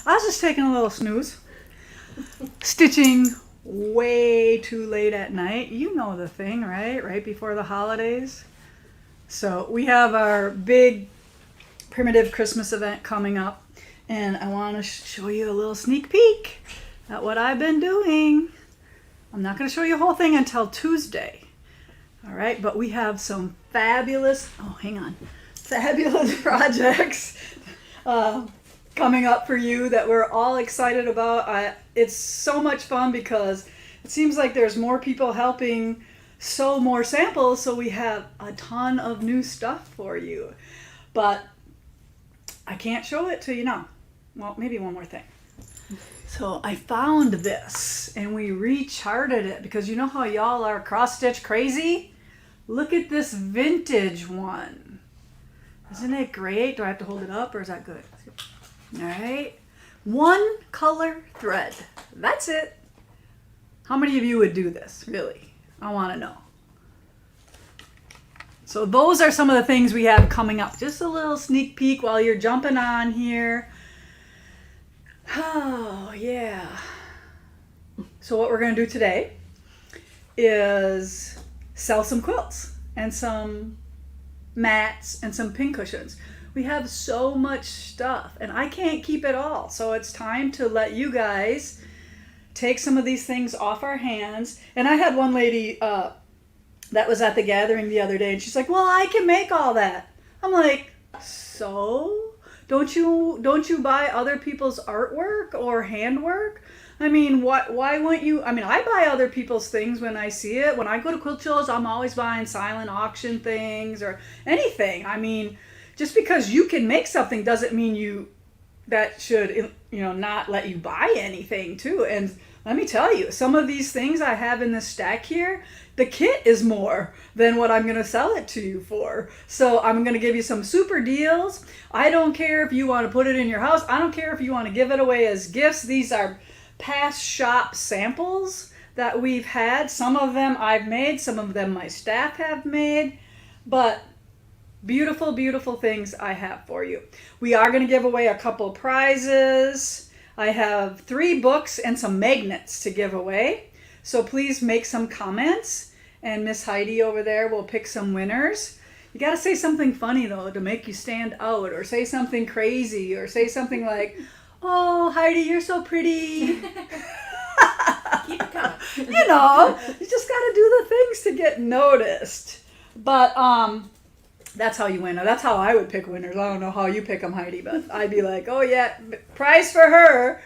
I was just taking a little snooze. Stitching way too late at night. You know the thing, right? Right before the holidays. So we have our big primitive Christmas event coming up, and I want to show you a little sneak peek at what I've been doing. I'm not going to show you the whole thing until Tuesday. All right, but we have some fabulous projects coming up for you that we're all excited about. It's so much fun because it seems like there's more people helping sew more samples, so we have a ton of new stuff for you. But I can't show it to you now. Well, maybe one more thing. So I found this and we recharted it because you know how y'all are cross-stitch crazy? Look at this vintage one. Isn't it great? Do I have to hold it up or is that good? All right. One color thread. That's it. How many of you would do this? Really? I want to know. So those are some of the things we have coming up. Just a little sneak peek while you're jumping on here. Oh, yeah. So what we're going to do today is sell some quilts and some mats and some pincushions. We have so much stuff and I can't keep it all. So it's time to let you guys take some of these things off our hands. And I had one lady that was at the gathering the other day and she's like, well, I can make all that. I'm like, so? Don't you buy other people's artwork or handwork? I mean, why wouldn't you? I mean, I buy other people's things when I see it. When I go to quilt shows, I'm always buying silent auction things or anything. I mean, just because you can make something doesn't mean that should not let you buy anything too. And let me tell you, some of these things I have in this stack here, the kit is more than what I'm going to sell it to you for. So I'm going to give you some super deals. I don't care if you want to put it in your house. I don't care if you want to give it away as gifts. These are past shop samples that we've had. Some of them I've made, some of them my staff have made, but beautiful, beautiful things I have for you. We are going to give away a couple prizes. I have 3 books and some magnets to give away. So please make some comments and Miss Heidi over there will pick some winners. You got to say something funny though to make you stand out, or say something crazy, or say something like, oh, Heidi, you're so pretty. Keep it coming. You just got to do the things to get noticed. But that's how you win. Now, that's how I would pick winners. I don't know how you pick them, Heidi, but I'd be like, oh yeah, prize for her.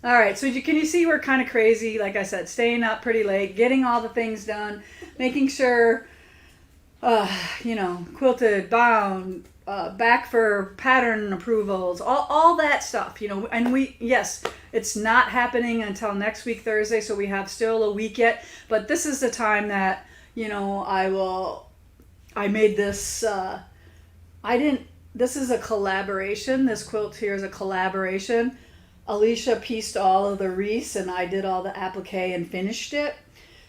All right, so can you see we're kind of crazy? Like I said, staying up pretty late, getting all the things done, making sure, quilted, bound, back for pattern approvals, all that stuff, and yes, it's not happening until next week, Thursday, so we have still a week yet, but this is the time that, I made this, this is a collaboration. This quilt here is a collaboration. Alicia pieced all of the wreaths and I did all the applique and finished it.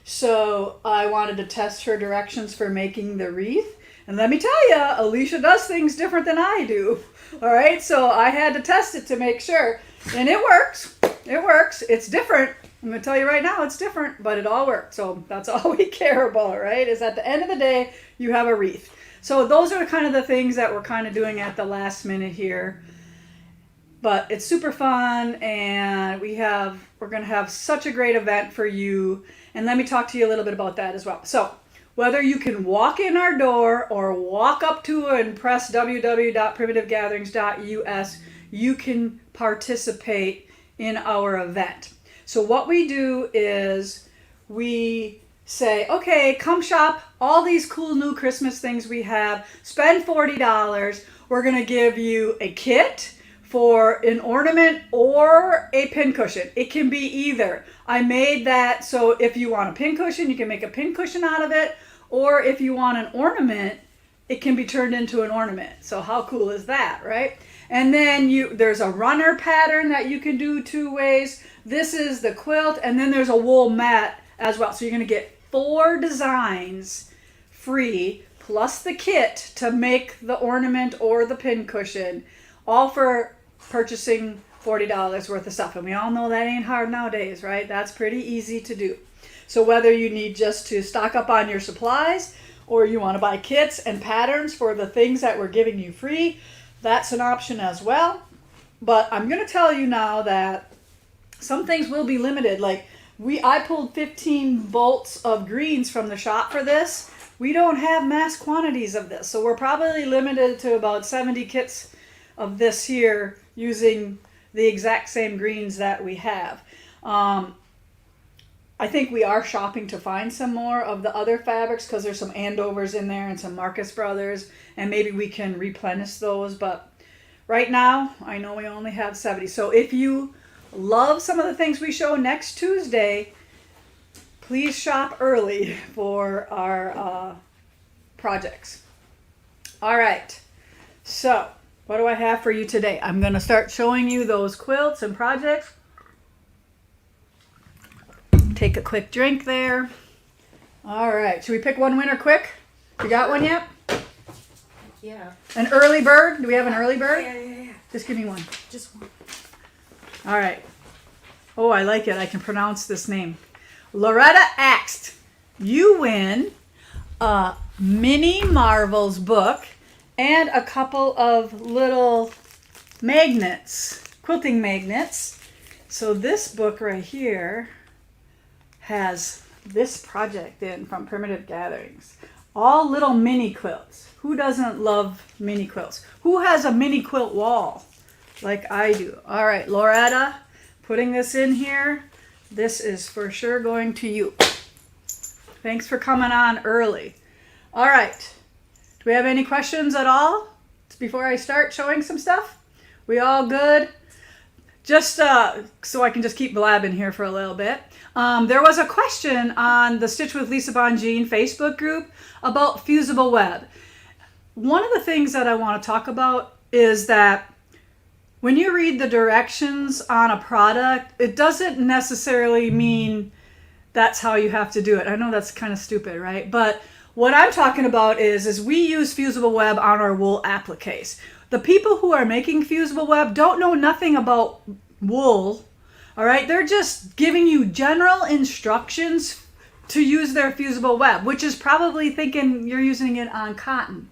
So I wanted to test her directions for making the wreath. And let me tell you, Alicia does things different than I do. All right, so I had to test it to make sure. And it works. It works. It's different. I'm going to tell you right now, it's different, but it all works. So that's all we care about, right? Is at the end of the day, you have a wreath. So those are kind of the things that we're kind of doing at the last minute here. But it's super fun, and we're going to have such a great event for you. And let me talk to you a little bit about that as well. So whether you can walk in our door or walk up to and press www.primitivegatherings.us, you can participate in our event. So what we do is we say, okay, come shop all these cool new Christmas things we have. Spend $40. We're going to give you a kit for an ornament or a pincushion. It can be either. I made that so if you want a pincushion, you can make a pincushion out of it. Or if you want an ornament, it can be turned into an ornament. So how cool is that, right? And then there's a runner pattern that you can do 2 ways. This is the quilt, and then there's a wool mat as well. So you're going to get 4 designs free, plus the kit to make the ornament or the pincushion, all for purchasing $40 worth of stuff. And we all know that ain't hard nowadays, right? That's pretty easy to do. So whether you need just to stock up on your supplies or you want to buy kits and patterns for the things that we're giving you free, that's an option as well. But I'm going to tell you now that some things will be limited. Like I pulled 15 bolts of greens from the shop for this. We don't have mass quantities of this. So we're probably limited to about 70 kits of this here using the exact same greens that we have. I think we are shopping to find some more of the other fabrics because there's some Andovers in there and some Marcus Brothers, and maybe we can replenish those. But right now, I know we only have 70. So if you love some of the things we show next Tuesday, please shop early for our projects. All right. So what do I have for you today? I'm going to start showing you those quilts and projects. Take a quick drink there. All right. Should we pick one winner quick? You got one yet? Yeah. An early bird? Do we have an early bird? Yeah. Just give me one. Just one. All right. Oh, I like it. I can pronounce this name. Loretta Axt, you win a Mini Marvels book and a couple of little magnets, quilting magnets. So this book right here has this project in from Primitive Gatherings. All little mini quilts. Who doesn't love mini quilts? Who has a mini quilt wall like I do? All right, Loretta, putting this in here. This is for sure going to you. Thanks for coming on early. All right. Do we have any questions at all before I start showing some stuff? We all good? Just so I can just keep blabbing here for a little bit. There was a question on the Stitch with Lisa Bongean Facebook group about fusible web. One of the things that I want to talk about is that when you read the directions on a product, it doesn't necessarily mean that's how you have to do it. I know that's kind of stupid, right? But what I'm talking about is we use fusible web on our wool appliques. The people who are making fusible web don't know nothing about wool, all right? They're just giving you general instructions to use their fusible web, which is probably thinking you're using it on cotton,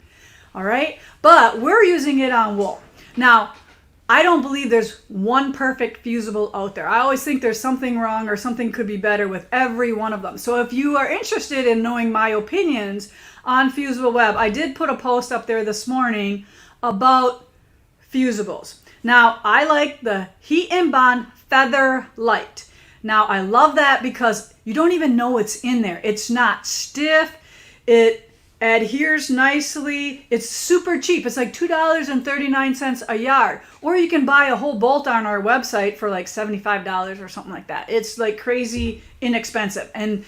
all right? But we're using it on wool. Now, I don't believe there's one perfect fusible out there. I always think there's something wrong or something could be better with every one of them. So if you are interested in knowing my opinions on fusible web, I did put a post up there this morning about fusibles. Now, I like the Heat and Bond Feather Light. Now, I love that because you don't even know what's in there. It's not stiff. It adheres nicely. It's super cheap. It's like $2.39 a yard. Or you can buy a whole bolt on our website for like $75 or something like that. It's like crazy inexpensive. And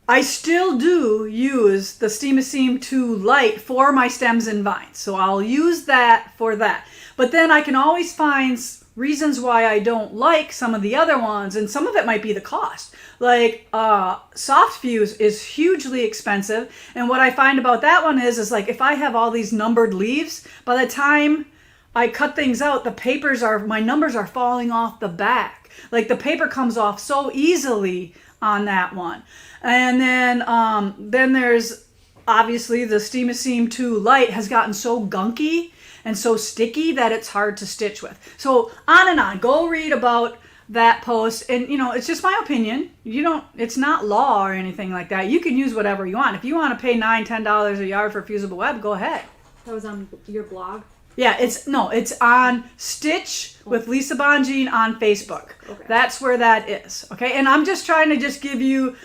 I still do use the Steam-A-Seam 2 Light for my stems and vines. So I'll use that for that. But then I can always find reasons why I don't like some of the other ones, and some of it might be the cost. Like soft fuse is hugely expensive, and what I find about that one is like if I have all these numbered leaves, by the time I cut things out, my numbers are falling off the back. Like the paper comes off so easily on that one. And then there's obviously the Steam-A-Seam 2 Light has gotten so gunky and so sticky that it's hard to stitch with. So on and on. Go read about that post, and it's just my opinion. It's not law or anything like that. You can use whatever you want. If you want to pay $9-10 a yard for fusible web, go ahead. That was on your blog? Yeah, it's on Stitch with Lisa Bongean on Facebook. Okay. That's where that is. Okay, and I'm just trying to just give you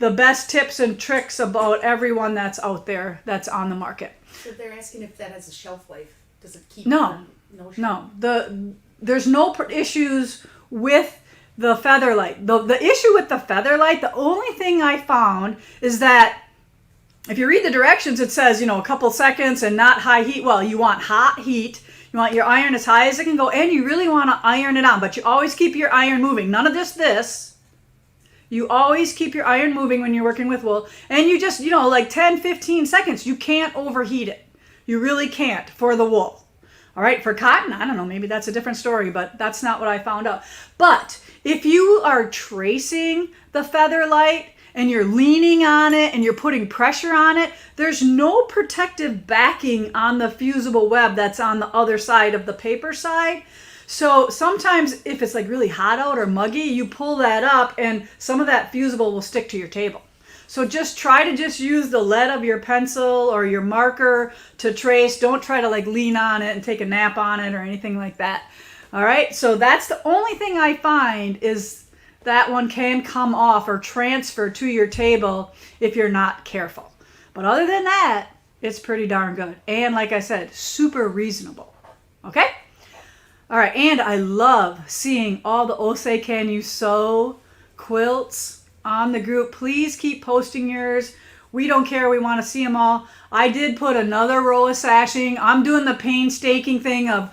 the best tips and tricks about everyone that's out there that's on the market. So they're asking if that has a shelf life. Does it keep No. on? No shelf? No. There's no issues with the Featherlight. The issue with the Featherlight, the only thing I found is that if you read the directions, it says, a couple seconds and not high heat. Well, you want hot heat. You want your iron as high as it can go, and you really want to iron it on, but you always keep your iron moving. None of this. You always keep your iron moving when you're working with wool, and you just, like 10, 15 seconds. You can't overheat it. You really can't for the wool. All right, for cotton, I don't know, maybe that's a different story, but that's not what I found out. But if you are tracing the feather light and you're leaning on it and you're putting pressure on it, there's no protective backing on the fusible web that's on the other side of the paper side. So sometimes if it's like really hot out or muggy, you pull that up and some of that fusible will stick to your table. So just try to just use the lead of your pencil or your marker to trace. Don't try to like lean on it and take a nap on it or anything like that. All right, so that's the only thing I find is that one can come off or transfer to your table if you're not careful. But other than that, it's pretty darn good. And like I said, super reasonable. Okay? All right, and I love seeing all the Osei Can You Sew quilts on the group. Please keep posting yours. We don't care. We want to see them all. I did put another row of sashing. I'm doing the painstaking thing of,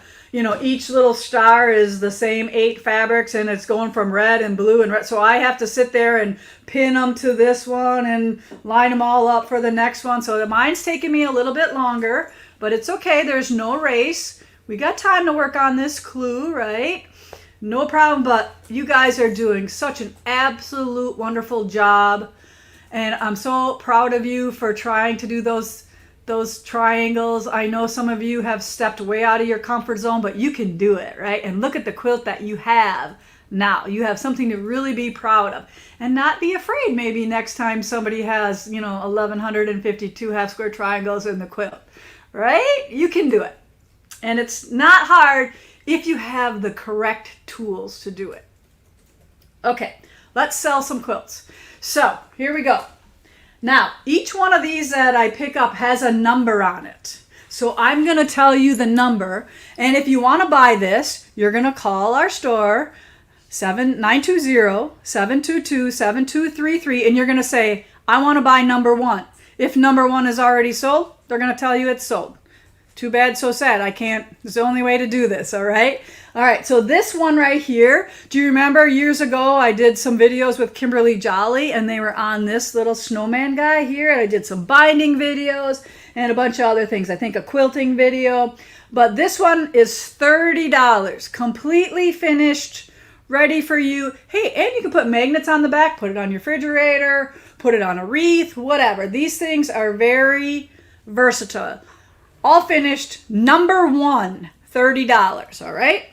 each little star is the same 8 fabrics and it's going from red and blue and red. So I have to sit there and pin them to this one and line them all up for the next one. So mine's taking me a little bit longer, but it's okay. There's no race. We got time to work on this clue, right? No problem, but you guys are doing such an absolute wonderful job. And I'm so proud of you for trying to do those triangles. I know some of you have stepped way out of your comfort zone, but you can do it, right? And look at the quilt that you have now. You have something to really be proud of. And not be afraid maybe next time somebody has, 1,152 half square triangles in the quilt, right? You can do it. And it's not hard if you have the correct tools to do it. Okay, let's sell some quilts. So here we go. Now, each one of these that I pick up has a number on it. So I'm going to tell you the number. And if you want to buy this, you're going to call our store, 920-722-7233, and you're going to say, I want to buy number 1. If number 1 is already sold, they're going to tell you it's sold. Too bad, so sad. I can't. It's the only way to do this, all right? All right, so this one right here, do you remember years ago I did some videos with Kimberly Jolly and they were on this little snowman guy here, and I did some binding videos and a bunch of other things. I think a quilting video. But this one is $30, completely finished, ready for you. Hey, and you can put magnets on the back, put it on your refrigerator, put it on a wreath, whatever. These things are very versatile. All finished, number 1, $30, all right?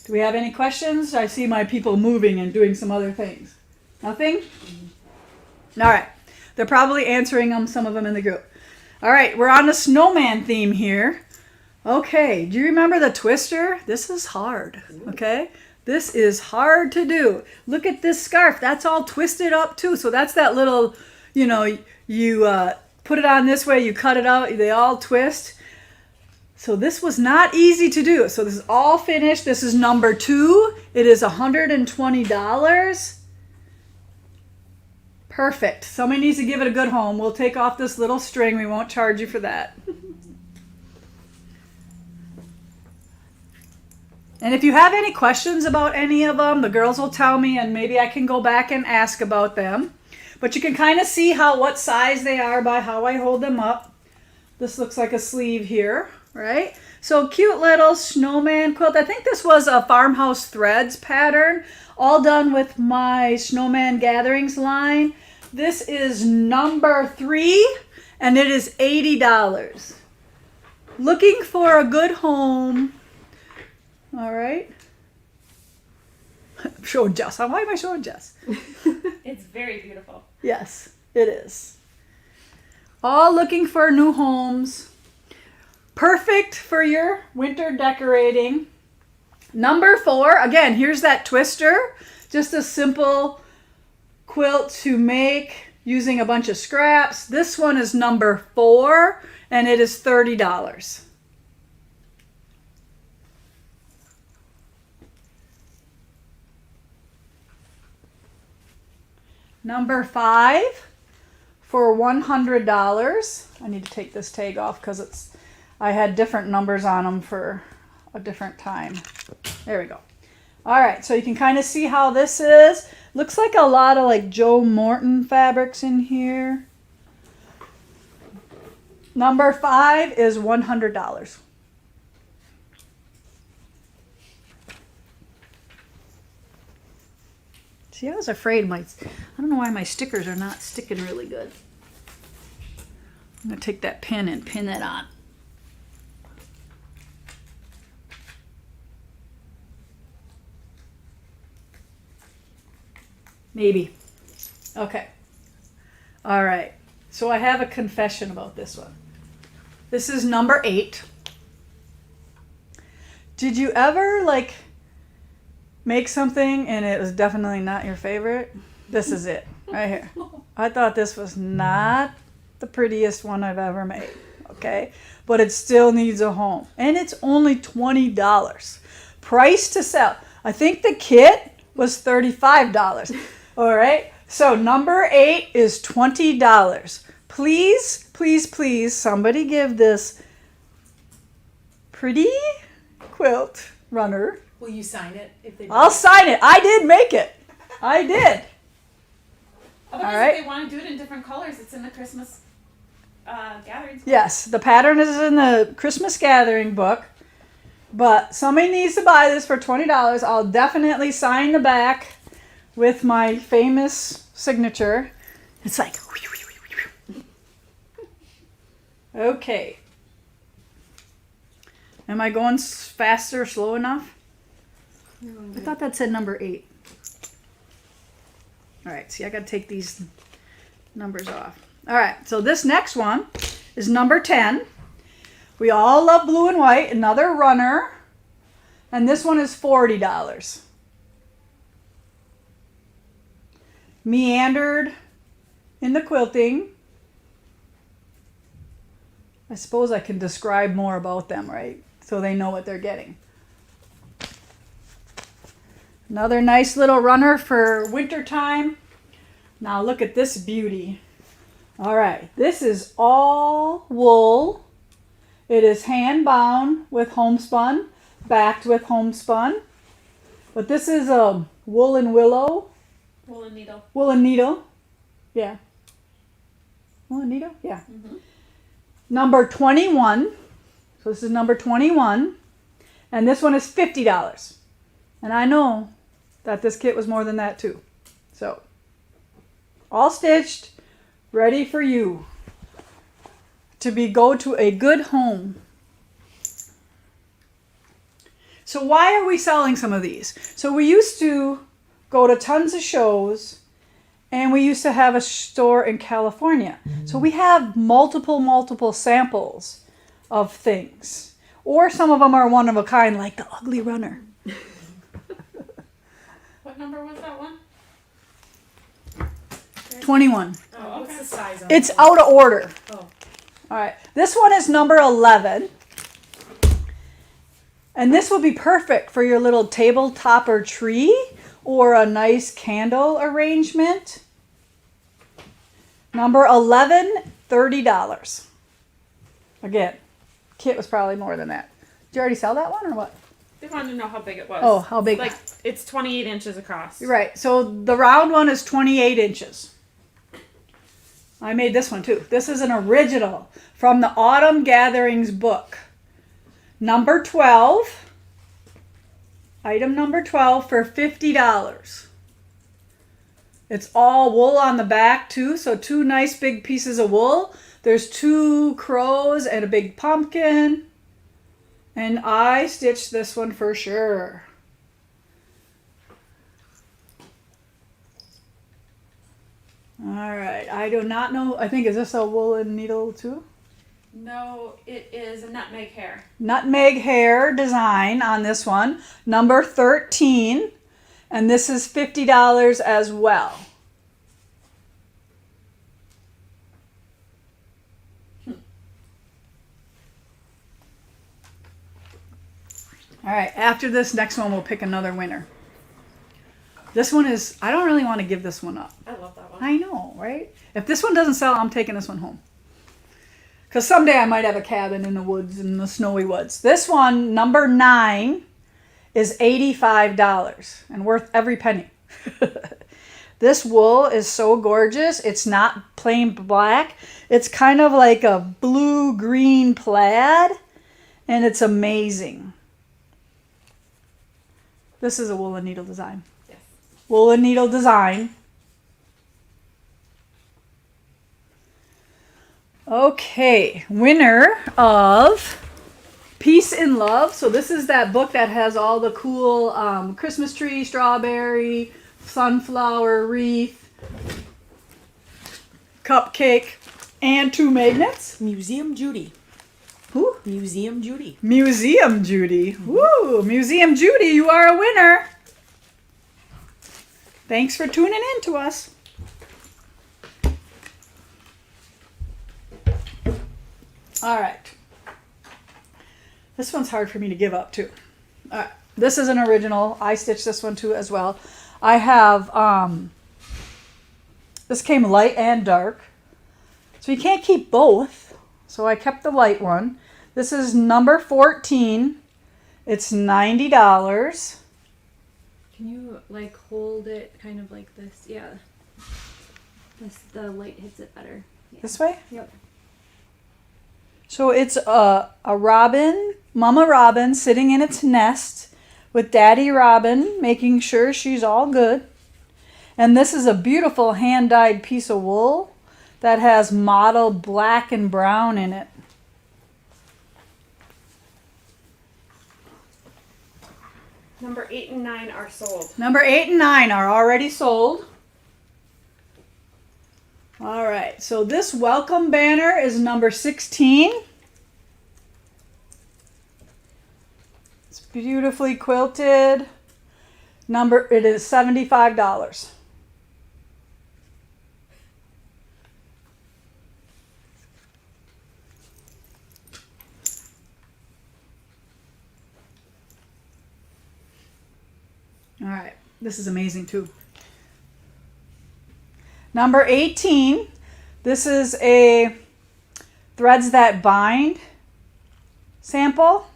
Do we have any questions? I see my people moving and doing some other things. Nothing? All right. They're probably answering them, some of them in the group. All right, we're on the snowman theme here. Okay, do you remember the twister? This is hard, okay? This is hard to do. Look at this scarf. That's all twisted up too. So that's that little, you put it on this way, you cut it out, they all twist. So this was not easy to do. So this is all finished. This is number 2. It is $120. Perfect. Somebody needs to give it a good home. We'll take off this little string. We won't charge you for that. And if you have any questions about any of them, the girls will tell me and maybe I can go back and ask about them. But you can kind of see what size they are by how I hold them up. This looks like a sleeve here, right? So cute little snowman quilt. I think this was a Farmhouse Threads pattern, all done with my Snowman Gatherings line. This is number 3 and it is $80. Looking for a good home. All right. I'm showing Jess. Why am I showing Jess? It's very beautiful. Yes, it is. All looking for new homes. Perfect for your winter decorating. Number 4, again, here's that twister. Just a simple quilt to make using a bunch of scraps. This one is number 4, and it is $30. Number 5 for $100. I need to take this tag off because I had different numbers on them for a different time. There we go. All right, so you can kind of see how this is. Looks like a lot of like Joe Morton fabrics in here. Number 5 is $100. See, I was afraid I don't know why my stickers are not sticking really good. I'm going to take that pin and pin it on. Maybe. Okay. All right. So I have a confession about this one. This is number 8. Did you ever make something and it was definitely not your favorite? This is it right here. I thought this was not the prettiest one I've ever made. Okay. But it still needs a home. And it's only $20. Price to sell. I think the kit was $35. All right. So number 8 is $20. Please, please, please, somebody give this pretty quilt runner. Will you sign it if they? I'll sign it. I did make it. I did. Otherwise, All right. if they want to do it in different colors, it's in the Christmas gatherings. Yes, the pattern is in the Christmas gathering book. But somebody needs to buy this for $20. I'll definitely sign the back with my famous signature. It's like, okay. Am I going faster or slow enough? I thought that said number 8. All right, see, I got to take these numbers off. All right, so this next one is number 10. We all love blue and white, another runner. And this one is $40. Meandered in the quilting. I suppose I can describe more about them, right? So they know what they're getting. Another nice little runner for winter time. Now look at this beauty. All right, this is all wool. It is hand bound with homespun, backed with homespun. But this is a woolen willow. Woolen needle. Woolen needle. Yeah. Woolen needle? Yeah. Mm-hmm. Number 21. So this is number 21. And this one is $50. And I know that this kit was more than that too. So, all stitched, ready for you to go to a good home. So why are we selling some of these? So we used to go to tons of shows, and we used to have a store in California. So we have multiple samples of things. Or some of them are one of a kind, like the ugly runner. What number was that one? 21. Oh, okay. What's the size on It's it? out of order. Oh. All right. This one is number 11. And this will be perfect for your little table topper tree or a nice candle arrangement. Number 11, $30. Again, kit was probably more than that. Did you already sell that one or what? They wanted to know how big it was. Oh, how big? Like, it's 28 inches across. You're right. So the round one is 28 inches. I made this one too. This is an original from the Autumn Gatherings book. Number 12. Item number 12 for $50. It's all wool on the back too. So 2 nice big pieces of wool. There's 2 crows and a big pumpkin. And I stitched this one for sure. All right. I do not know. I think, is this a woolen needle too? No, it is a nutmeg hair. Nutmeg hair design on this one. Number 13. And this is $50 as well. All right, after this next one, we'll pick another winner. This one is, I don't really want to give this one up. I love that one. I know, right? If this one doesn't sell, I'm taking this one home. Because someday I might have a cabin in the woods, in the snowy woods. This one, number 9, is $85 and worth every penny. This wool is so gorgeous. It's not plain black. It's kind of like a blue-green plaid, and it's amazing. This is a woolen needle design. Yes. Woolen needle design. Okay, winner of Peace and Love. So this is that book that has all the cool Christmas tree, strawberry, sunflower wreath, cupcake, and 2 magnets. Museum Judy. Who? Museum Judy. Museum Judy. Woo! Museum Judy, you are a winner. Thanks for tuning in to us. All right. This one's hard for me to give up too. This is an original. I stitched this one too as well. I have, this came light and dark. So you can't keep both. So I kept the light one. This is number 14. It's $90. Can you like hold it kind of like this? Yeah. The light hits it better. Yeah. This way? Yep. So it's a robin, Mama Robin, sitting in its nest with Daddy Robin, making sure she's all good. And this is a beautiful hand-dyed piece of wool that has mottled black and brown in it. Number 8 and 9 are sold. Number 8 and 9 are already sold. All right, so this welcome banner is number 16. It's beautifully quilted. It is $75. All right, this is amazing too. Number 18, this is a Threads That Bind sample,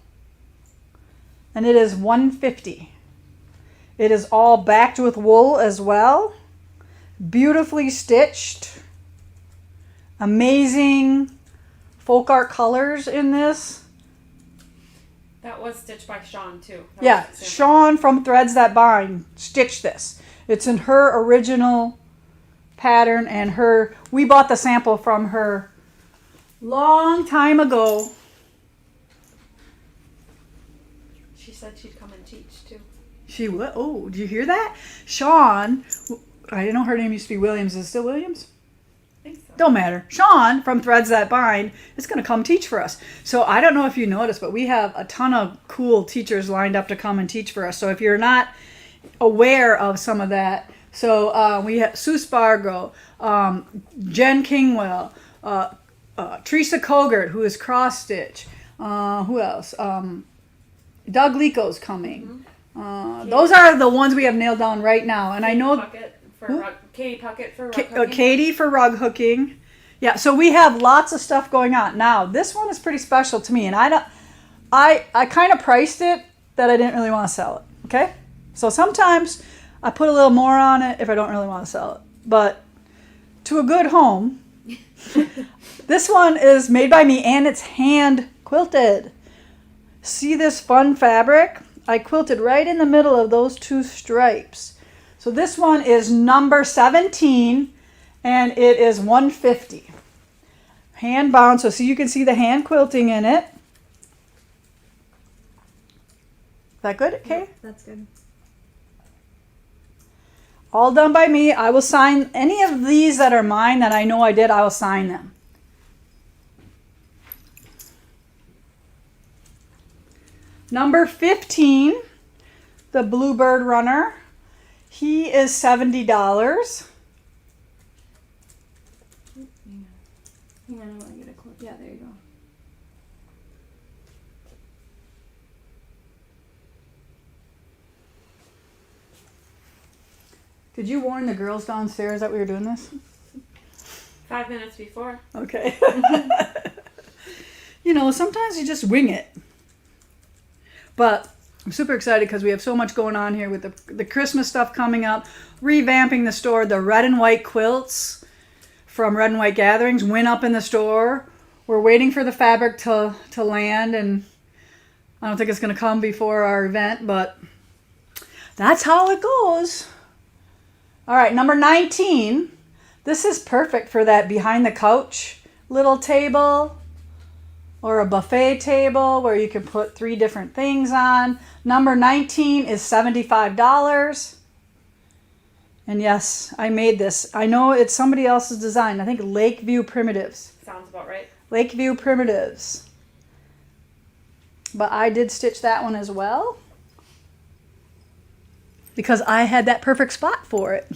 and it is $150. It is all backed with wool as well, beautifully stitched, amazing folk art colors in this. That was stitched by Sean too. That Yeah, was the same. Sean from Threads That Bind stitched this. It's in her original pattern, and we bought the sample from her long time ago. She said she'd come and teach too. She would. Oh, did you hear that? Sean, I didn't know her name used to be Williams. Is it still Williams? I think so. Don't matter. Sean from Threads That Bind is going to come teach for us. So I don't know if you noticed, but we have a ton of cool teachers lined up to come and teach for us. So if you're not aware of some of that, so we have Sue Spargo, Jen Kingwell, Teresa Kogert, who is cross stitch. Who else? Doug Lico's coming. Those are the ones we have nailed down right now. And I know Katie Puckett for rug hooking. Katie for rug hooking. Yeah, so we have lots of stuff going on. Now, this one is pretty special to me, and I kind of priced it that I didn't really want to sell it. Okay? So sometimes I put a little more on it if I don't really want to sell it. But to a good home, this one is made by me and it's hand quilted. See this fun fabric? I quilted right in the middle of those 2 stripes. So this one is number 17 and it is $150. Hand bound, so you can see the hand quilting in it. Is that good, okay? That's good. All done by me. I will sign any of these that are mine that I know I did, I will sign them. Number 15, the Bluebird Runner. He is $70. Hang on, I want to get a close. Yeah, there you go. Did you warn the girls downstairs that we were doing this? 5 minutes before. Okay. Sometimes you just wing it. But I'm super excited because we have so much going on here with the Christmas stuff coming up, revamping the store. The red and white quilts from Red and White Gatherings went up in the store. We're waiting for the fabric to land, and I don't think it's going to come before our event, but that's how it goes. All right, number 19. This is perfect for that behind the couch little table or a buffet table where you can put 3 different things on. Number 19 is $75. And yes, I made this. I know it's somebody else's design. I think Lakeview Primitives. Sounds about right. Lakeview Primitives. But I did stitch that one as well because I had that perfect spot for it.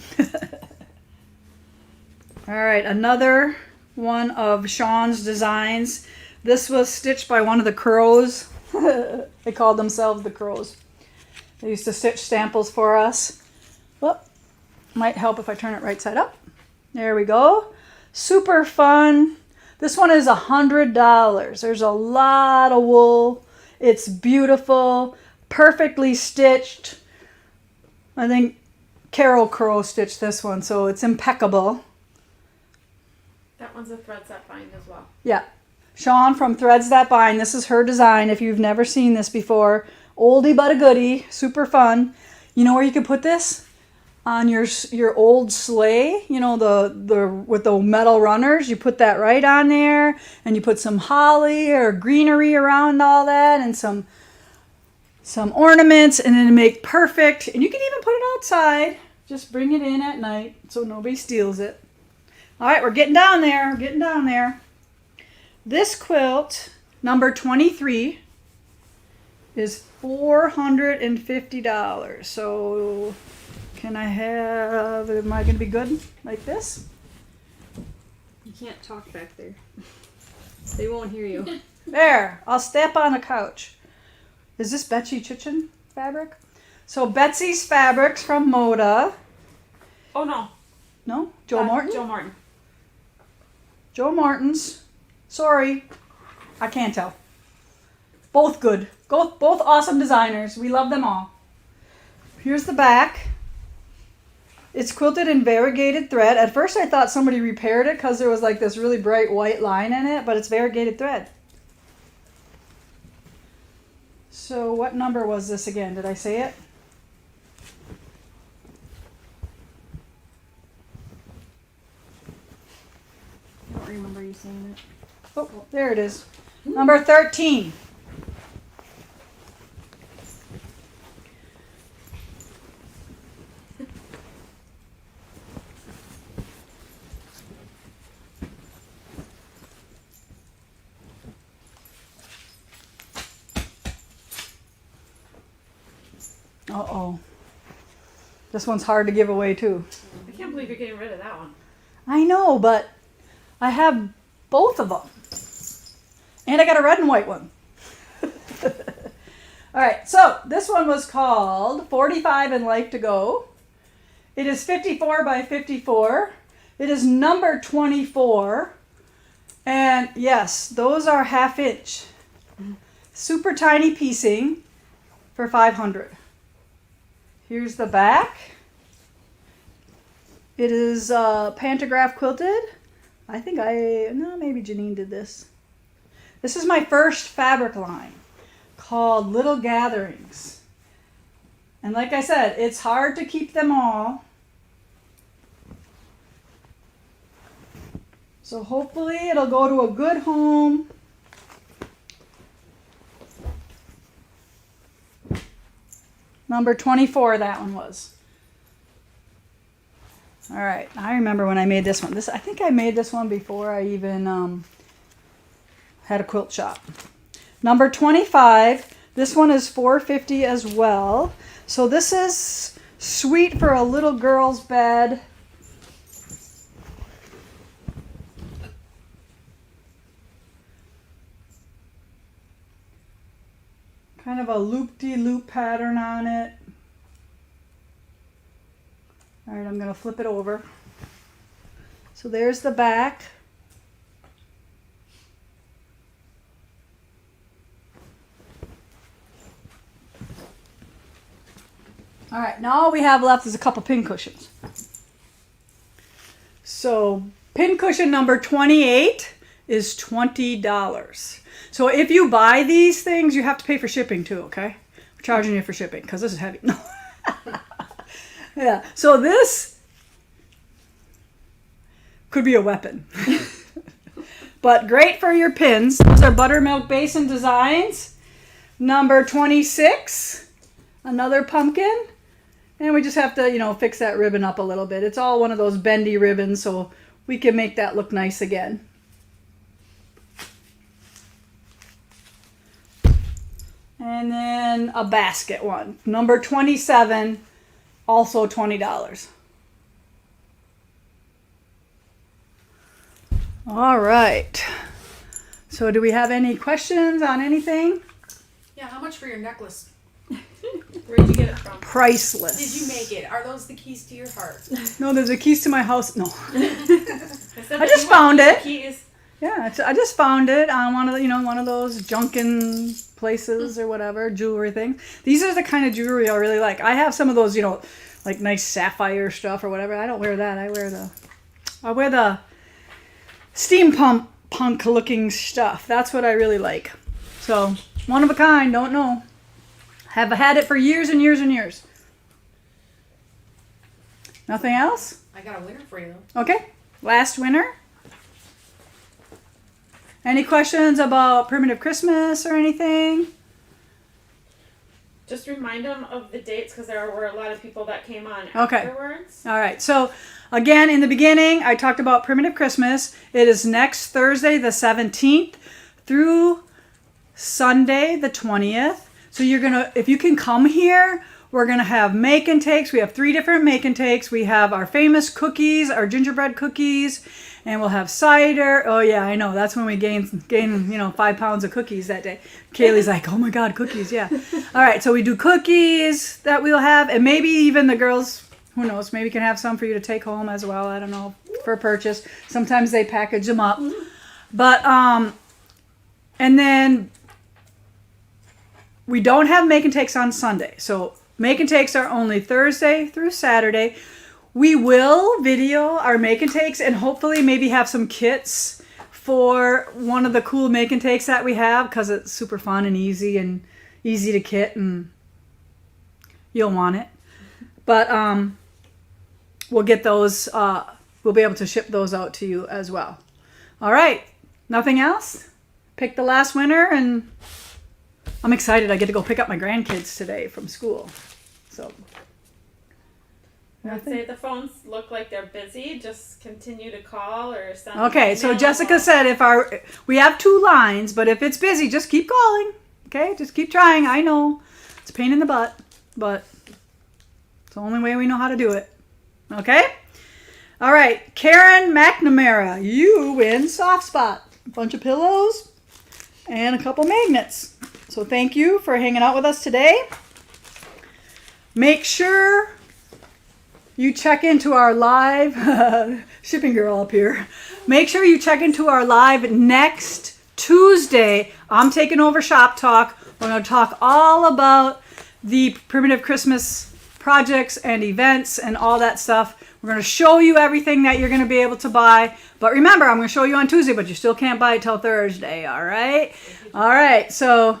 All right, another one of Sean's designs. This was stitched by one of the crows. They called themselves the crows. They used to stitch samples for us. Whoop. Might help if I turn it right side up. There we go. Super fun. This one is $100. There's a lot of wool. It's beautiful, perfectly stitched. I think Carol Crow stitched this one, so it's impeccable. That one's a thread set bind as well. Yeah. Sean from Threads That Bind. This is her design. If you've never seen this before, oldie but a goodie. Super fun. You know where you can put this? On your old sleigh, you know, the with the metal runners. You put that right on there, and you put some holly or greenery around all that, and some ornaments, and then make perfect. And you can even put it outside. Just bring it in at night so nobody steals it. All right, we're getting down there. We're getting down there. This quilt, number 23, is $450. So can I have, am I going to be good like this? You can't talk back there. They won't hear you. There, I'll step on the couch. Is this Betsy Chichin fabric? So Betsy's Fabrics from Moda. Oh no. No? Joe Morton? Joe Morton. Joe Martin's. Sorry. I can't tell. Both good. Both awesome designers. We love them all. Here's the back. It's quilted in variegated thread. At first I thought somebody repaired it because there was like this really bright white line in it, but it's variegated thread. So what number was this again? Did I say it? I don't remember you saying it. Oh, there it is. Number 13. Uh-oh. This one's hard to give away too. I can't believe you're getting rid of that one. I know, but I have both of them. And I got a red and white one. All right, so this one was called 45 and Like to Go. It is 54 by 54. It is number 24. And yes, those are 1/2 inch. Super tiny piecing for $500. Here's the back. It is pantograph quilted. I think maybe Janine did this. This is my first fabric line called Little Gatherings. And like I said, it's hard to keep them all. So hopefully it'll go to a good home. Number 24, that one was. All right, I remember when I made this one. I think I made this one before I even had a quilt shop. Number 25, this one is $450 as well. So this is sweet for a little girl's bed. Kind of a loop-de-loop pattern on it. All right, I'm going to flip it over. So there's the back. All right, now all we have left is a couple pin cushions. So pin cushion number 28 is $20. So if you buy these things, you have to pay for shipping too, okay? We're charging you for shipping because this is heavy. No. Yeah, so this could be a weapon. But great for your pins. Those are buttermilk basin designs. Number 26, another pumpkin. And we just have to, fix that ribbon up a little bit. It's all one of those bendy ribbons, so we can make that look nice again. And then a basket one. Number 27, also $20. All right. So do we have any questions on anything? Yeah, how much for your necklace? Where'd you get it from? Priceless. Did you make it? Are those the keys to your heart? No, there's the keys to my house. No. I just found it. Keys. Yeah, I just found it on one of those junkin places or whatever, jewelry things. These are the kind of jewelry I really like. I have some of those, like nice sapphire stuff or whatever. I don't wear that. I wear the steampunk punk looking stuff. That's what I really like. So, one of a kind, don't know. Have had it for years and years and years. Nothing else? I got a winner for you though. Okay, last winner. Any questions about Primitive Christmas or anything? Just remind them of the dates because there were a lot of people that came on Okay. afterwards. All right. So, again, in the beginning, I talked about Primitive Christmas. It is next Thursday, the 17th, through Sunday, the 20th. So, if you can come here, we're going to have make and takes. We have 3 different make and takes. We have our famous cookies, our gingerbread cookies, and we'll have cider. Oh, yeah, I know. That's when we gain 5 pounds of cookies that day. Kaylee's like, oh, my God, cookies, yeah. All right, so we do cookies that we'll have, and maybe even the girls, who knows, maybe can have some for you to take home as well. I don't know, for purchase. Sometimes they package them up. But, and then we don't have make and takes on Sunday. So make and takes are only Thursday through Saturday. We will video our make and takes and hopefully maybe have some kits for one of the cool make and takes that we have because it's super fun and easy to kit and you'll want it. But we'll get those, we'll be able to ship those out to you as well. All right, nothing else? Pick the last winner and I'm excited. I get to go pick up my grandkids today from school. So. I'd say the phones look like they're busy. Just continue to call or send. Okay, so Jessica said we have 2 lines, but if it's busy, just keep calling. Okay, just keep trying. I know it's a pain in the butt, but it's the only way we know how to do it. Okay? All right, Karen McNamara, you win Soft Spot. A bunch of pillows and a couple magnets. So thank you for hanging out with us today. Make sure you check into our live shipping girl up here. Make sure you check into our live next Tuesday. I'm taking over Shop Talk. We're going to talk all about the Primitive Christmas projects and events and all that stuff. We're going to show you everything that you're going to be able to buy. But remember, I'm going to show you on Tuesday, but you still can't buy it till Thursday. All right? All right. So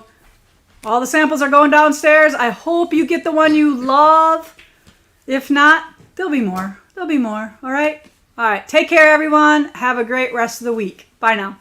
all the samples are going downstairs. I hope you get the one you love. If not, there'll be more. There'll be more. All right? All right. Take care, everyone. Have a great rest of the week. Bye now.